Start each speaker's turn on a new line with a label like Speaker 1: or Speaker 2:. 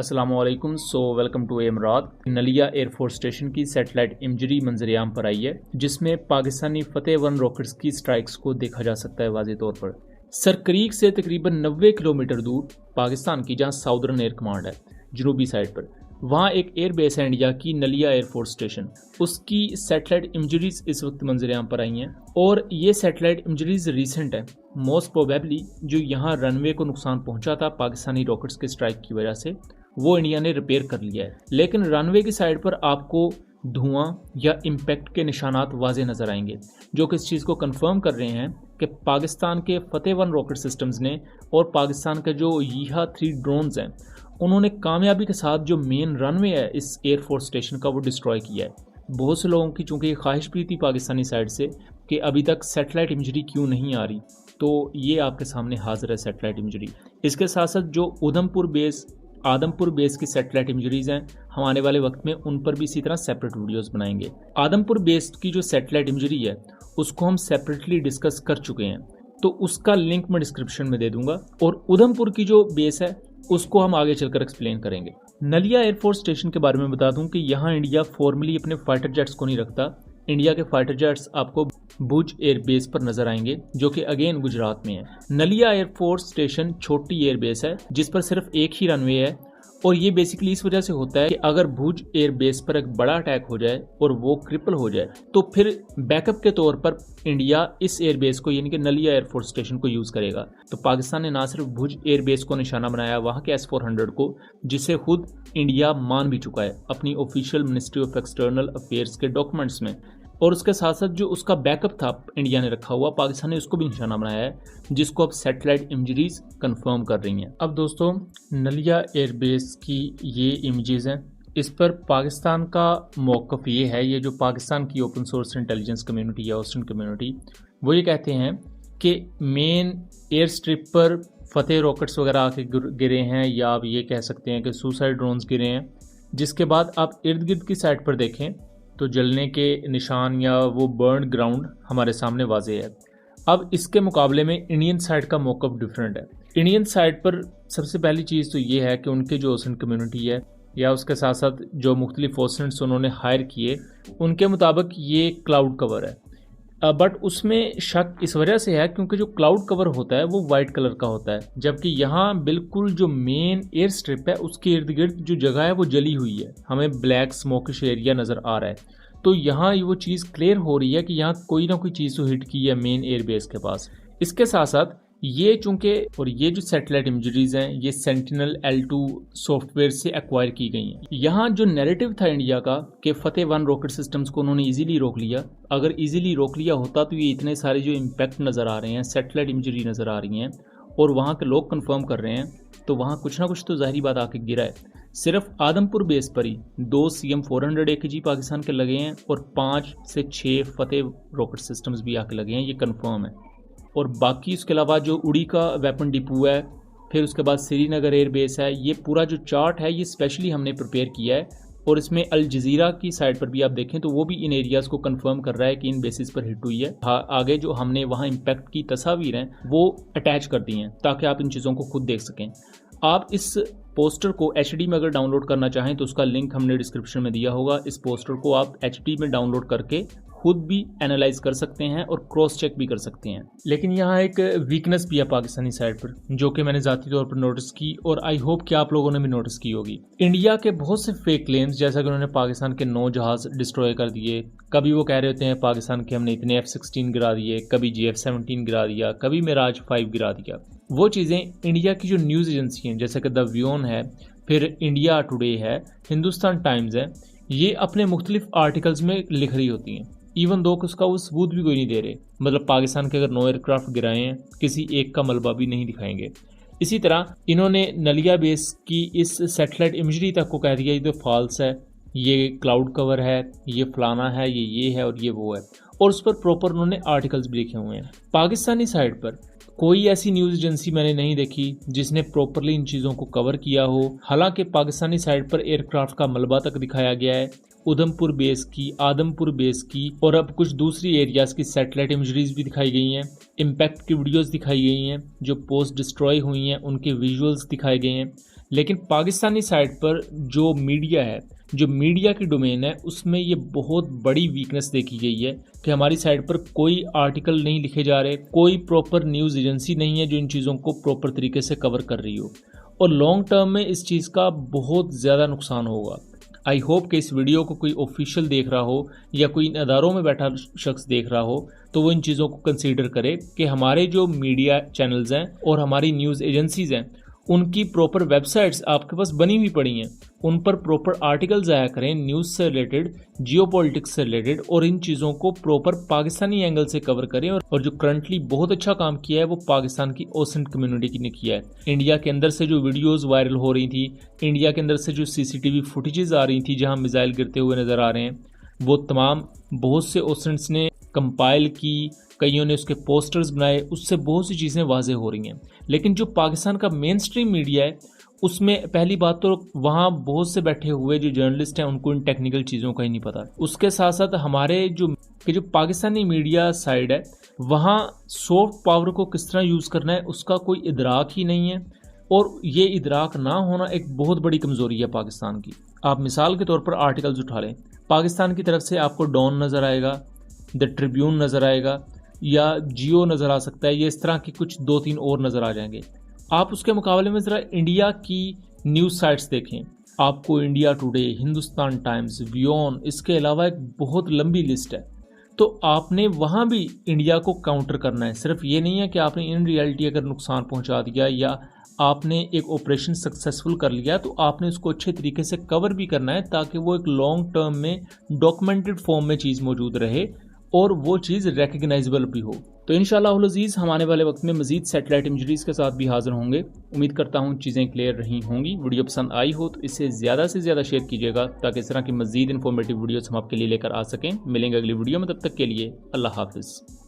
Speaker 1: अस्सलामुअलैकुम। Welcome to एमरात। Naliya air force station की सैटेलाइट इमेजरी मंजरेआम पर आई है, जिसमें पाकिस्तानी फतेह 1 रॉकेट्स की स्ट्राइक्स को देखा जा सकता है वाज़ेह तौर पर। सरक्रीक से तकरीबन 90 किलोमीटर दूर पाकिस्तान की जहां साउदर्न एयर कमांड है जनूबी साइड पर, वहाँ एक एयर बेस है इंडिया की नलिया एयरफोर्स स्टेशन। उसकी सैटेलाइट इमेजरीज इस वक्त मंजरेआम पर आई हैं और ये सैटेलाइट इमेजरीज रिसेंट है। मोस्ट प्रोबेबली जो यहाँ रनवे को नुकसान पहुंचा था पाकिस्तानी रॉकेट्स के स्ट्राइक की वजह से, वो इंडिया ने रिपेयर कर लिया है। लेकिन रनवे की साइड पर आपको धुआं या इम्पैक्ट के निशानात वाजे नजर आएंगे, जो कि इस चीज़ को कंफर्म कर रहे हैं कि पाकिस्तान के फतेह 1 रॉकेट सिस्टम्स ने और पाकिस्तान के जो यीहा 3 ड्रोन्स हैं, उन्होंने कामयाबी के साथ जो मेन रनवे है इस एयरफोर्स स्टेशन का, वो डिस्ट्रॉय किया है। बहुत से लोगों की चूंकि ख्वाहिश भी थी पाकिस्तानी साइड से कि अभी तक सैटेलाइट इमेजरी क्यों नहीं आ रही, तो ये आपके सामने हाजिर है सैटेलाइट इमेजरी। इसके साथ साथ जो आदमपुर बेस की सैटेलाइट इमेजरीज हैं, हम आने वाले वक्त में उन पर भी इसी तरह सेपरेट वीडियोस बनाएंगे। आदमपुर बेस की जो सैटेलाइट इमेजरी है उसको हम सेपरेटली डिस्कस कर चुके हैं, तो उसका लिंक मैं डिस्क्रिप्शन में दे दूंगा। और उधमपुर की जो बेस है उसको हम आगे चलकर एक्सप्लेन करेंगे। नलिया एयरफोर्स स्टेशन के बारे में बता दूं कि यहाँ इंडिया फॉर्मली अपने फाइटर जेट्स को नहीं रखता। इंडिया के फाइटर जेट्स आपको भुज एयर बेस पर नजर आएंगे, जो कि अगेन गुजरात में है। नलिया एयरफोर्स स्टेशन छोटी एयर बेस है जिस पर सिर्फ एक ही रनवे है, और ये बेसिकली इस वजह से होता है कि अगर भुज एयर बेस पर एक बड़ा अटैक हो जाए और वो क्रिपल हो जाए, तो फिर बैकअप के तौर पर इंडिया इस एयर बेस को यानी कि नलिया एयरफोर्स स्टेशन को यूज करेगा। तो पाकिस्तान ने ना सिर्फ भुज एयर बेस को निशाना बनाया वहाँ के S-400 को, जिसे खुद इंडिया मान भी चुका है अपनी official ministry of external affairs के डॉक्यूमेंट्स में, और उसके साथ साथ जो उसका बैकअप था इंडिया ने रखा हुआ, पाकिस्तान ने उसको भी निशाना बनाया है, जिसको अब सैटेलाइट इमेजरीज कंफर्म कर रही हैं। अब दोस्तों, नलिया एयरबेस की ये इमेजेस हैं। इस पर पाकिस्तान का मौक़िफ़ ये है, ये जो पाकिस्तान की ओपन सोर्स इंटेलिजेंस कम्युनिटी या ऑस्ट्रेलियन कम्युनिटी, वो ये कहते हैं कि मेन एयर स्ट्रिप पर फतेह रॉकेट्स वगैरह आके गिरे हैं, या आप ये कह सकते हैं कि सुसाइड ड्रोन्स गिरे हैं। जिसके बाद आप इर्द गिर्द की साइड पर देखें तो जलने के निशान या वो बर्न ग्राउंड हमारे सामने वाजे है। अब इसके मुकाबले में इंडियन साइड का मौक़िफ़ डिफरेंट है। इंडियन साइड पर सबसे पहली चीज़ तो ये है कि उनके जो ओशन कम्युनिटी है या उसके साथ साथ जो मुख्तलिफ ओशंस उन्होंने हायर किए, उनके मुताबिक ये क्लाउड कवर है। बट उसमें शक इस वजह से है क्योंकि जो क्लाउड कवर होता है वो वाइट कलर का होता है, जबकि यहाँ बिल्कुल जो मेन एयर स्ट्रिप है उसके इर्द गिर्द जो जगह है वो जली हुई है, हमें ब्लैक स्मोकिश एरिया नज़र आ रहा है। तो यहाँ वो चीज़ क्लियर हो रही है कि यहाँ कोई ना कोई चीज़ तो हिट की है मेन एयर बेस के पास। इसके साथ साथ ये चूंकि और ये जो सैटेलाइट इमेजरीज हैं ये सेंटिनल L2 सॉफ्टवेयर से एक्वायर की गई हैं। यहाँ जो नैरेटिव था इंडिया का कि फतेह 1 रॉकेट सिस्टम्स को उन्होंने इजीली रोक लिया, अगर इजीली रोक लिया होता तो ये इतने सारे जो इम्पैक्ट नज़र आ रहे हैं, सैटेलाइट इमेजरी नज़र आ रही हैं और वहाँ के लोग कंफर्म कर रहे हैं, तो वहाँ कुछ ना कुछ तो ज़ाहिरी बात आके गिरा है। सिर्फ आदमपुर बेस पर ही 2 CM-400 AKG पाकिस्तान के लगे हैं और 5 से 6 फतेह रॉकेट सिस्टम्स भी आके लगे हैं, ये कंफर्म है। और बाकी उसके अलावा जो उड़ी का वेपन डिपो है, फिर उसके बाद श्रीनगर एयर बेस है, ये पूरा जो चार्ट है ये स्पेशली हमने प्रिपेयर किया है, और इसमें अल जजीरा की साइड पर भी आप देखें तो वो भी इन एरियाज़ को कंफर्म कर रहा है कि इन बेसिस पर हिट हुई है। आगे जो हमने वहाँ इम्पैक्ट की तस्वीर हैं वो अटैच कर दी हैं ताकि आप इन चीज़ों को खुद देख सकें। आप इस पोस्टर को HD में अगर डाउनलोड करना चाहें तो उसका लिंक हमने डिस्क्रिप्शन में दिया होगा। इस पोस्टर को आप HD में डाउनलोड करके खुद भी एनालाइज कर सकते हैं और क्रॉस चेक भी कर सकते हैं। लेकिन यहाँ एक वीकनेस भी है पाकिस्तानी साइड पर, जो कि मैंने ज़ाती तौर पर नोटिस की और आई होप कि आप लोगों ने भी नोटिस की होगी। इंडिया के बहुत से फेक क्लेम्स, जैसा कि उन्होंने पाकिस्तान के 9 जहाज़ डिस्ट्रॉय कर दिए, कभी वो कह रहे होते हैं पाकिस्तान के हमने इतने F-16 गिरा दिए, कभी GF-17 गिरा दिया, कभी मिराज 5 गिरा दिया। वो चीज़ें इंडिया की जो न्यूज़ एजेंसी हैं जैसे कि द व्योन है, फिर इंडिया टुडे है, हिंदुस्तान टाइम्स है, ये अपने मुख्तलिफ आर्टिकल्स में लिख रही होती हैं, इवन दो उसका वो सबूत भी कोई नहीं दे रहे। मतलब पाकिस्तान के अगर 9 एयरक्राफ्ट गिराए हैं, किसी एक का मलबा भी नहीं दिखाएंगे। इसी तरह इन्होंने नलिया बेस की इस सैटेलाइट इमेजरी तक को कह दिया ये तो फॉल्स है, ये क्लाउड कवर है, ये फलाना है, ये है और ये वो है, और उस पर प्रॉपर उन्होंने आर्टिकल्स भी लिखे हुए हैं। पाकिस्तानी साइड पर कोई ऐसी न्यूज़ एजेंसी मैंने नहीं देखी जिसने प्रॉपरली इन चीज़ों को कवर किया हो। हालांकि पाकिस्तानी साइड पर एयरक्राफ्ट का मलबा तक दिखाया गया है, उधमपुर बेस की, आदमपुर बेस की और अब कुछ दूसरी एरियाज़ की सैटेलाइट इमेजरीज भी दिखाई गई हैं, इम्पैक्ट की वीडियोस दिखाई गई हैं, जो पोस्ट डिस्ट्रॉय हुई हैं उनके विजुअल्स दिखाए गए हैं। लेकिन पाकिस्तानी साइड पर जो मीडिया है, जो मीडिया की डोमेन है, उसमें ये बहुत बड़ी वीकनेस देखी गई है कि हमारी साइड पर कोई आर्टिकल नहीं लिखे जा रहे, कोई प्रॉपर न्यूज़ एजेंसी नहीं है जो इन चीज़ों को प्रॉपर तरीके से कवर कर रही हो, और लॉन्ग टर्म में इस चीज़ का बहुत ज़्यादा नुकसान होगा। आई होप कि इस वीडियो को कोई ऑफिशियल देख रहा हो या कोई इन अदारों में बैठा शख्स देख रहा हो तो वो इन चीज़ों को कंसीडर करे कि हमारे जो मीडिया चैनल्स हैं और हमारी न्यूज़ एजेंसीज़ हैं, उनकी प्रॉपर वेबसाइट्स आपके पास बनी हुई पड़ी हैं, उन पर प्रॉपर आर्टिकल्स आया करें न्यूज़ से रिलेटेड, जियोपॉलिटिक्स से रिलेटेड, और इन चीज़ों को प्रॉपर पाकिस्तानी एंगल से कवर करें। और जो करंटली बहुत अच्छा काम किया है वो पाकिस्तान की ओसेंट कम्युनिटी ने किया है। इंडिया के अंदर से जो वीडियोज़ वायरल हो रही थी, इंडिया के अंदर से जो CCTV फुटेजेस आ रही थी जहाँ मिसाइल गिरते हुए नज़र आ रहे हैं, वो तमाम बहुत से ओसेंट्स ने कंपाइल की, कईयों ने उसके पोस्टर्स बनाए, उससे बहुत सी चीज़ें वाज़ेह हो रही हैं। लेकिन जो पाकिस्तान का मेन स्ट्रीम मीडिया है उसमें पहली बात तो वहाँ बहुत से बैठे हुए जो जर्नलिस्ट हैं उनको इन टेक्निकल चीज़ों का ही नहीं पता। उसके साथ साथ हमारे जो पाकिस्तानी मीडिया साइड है वहाँ सॉफ्ट पावर को किस तरह यूज़ करना है उसका कोई इदराक ही नहीं है, और ये इदराक ना होना एक बहुत बड़ी कमज़ोरी है पाकिस्तान की। आप मिसाल के तौर पर आर्टिकल्स उठा लें, पाकिस्तान की तरफ से आपको डॉन नज़र आएगा, द ट्रिब्यून नज़र आएगा, या जियो नज़र आ सकता है, ये इस तरह की कुछ 2-3 और नज़र आ जाएंगे। आप उसके मुकाबले में ज़रा इंडिया की न्यूज़ साइट्स देखें, आपको इंडिया टुडे, हिंदुस्तान टाइम्स, व्योन, इसके अलावा एक बहुत लंबी लिस्ट है। तो आपने वहाँ भी इंडिया को काउंटर करना है। सिर्फ ये नहीं है कि आपने इन रियलिटी अगर नुकसान पहुँचा दिया या आपने एक ऑपरेशन सक्सेसफुल कर लिया तो आपने उसको अच्छे तरीके से कवर भी करना है ताकि वो एक लॉन्ग टर्म में डॉक्यूमेंटेड फॉर्म में चीज़ मौजूद रहे और वो चीज़ रिकग्नाइजेबल भी हो। तो इंशाअल्लाह अज़ीज़ हम आने वाले वक्त में मज़ीद सैटेलाइट इमेजरीज़ के साथ भी हाजिर होंगे। उम्मीद करता हूँ चीज़ें क्लियर रही होंगी। वीडियो पसंद आई हो तो इसे ज़्यादा से ज़्यादा शेयर कीजिएगा ताकि इस तरह की मज़ीद इन्फॉर्मेटिव वीडियोस हम आपके लिए लेकर आ सकें। मिलेंगे अगली वीडियो में, तब तक के लिए अल्लाह हाफ़िज़।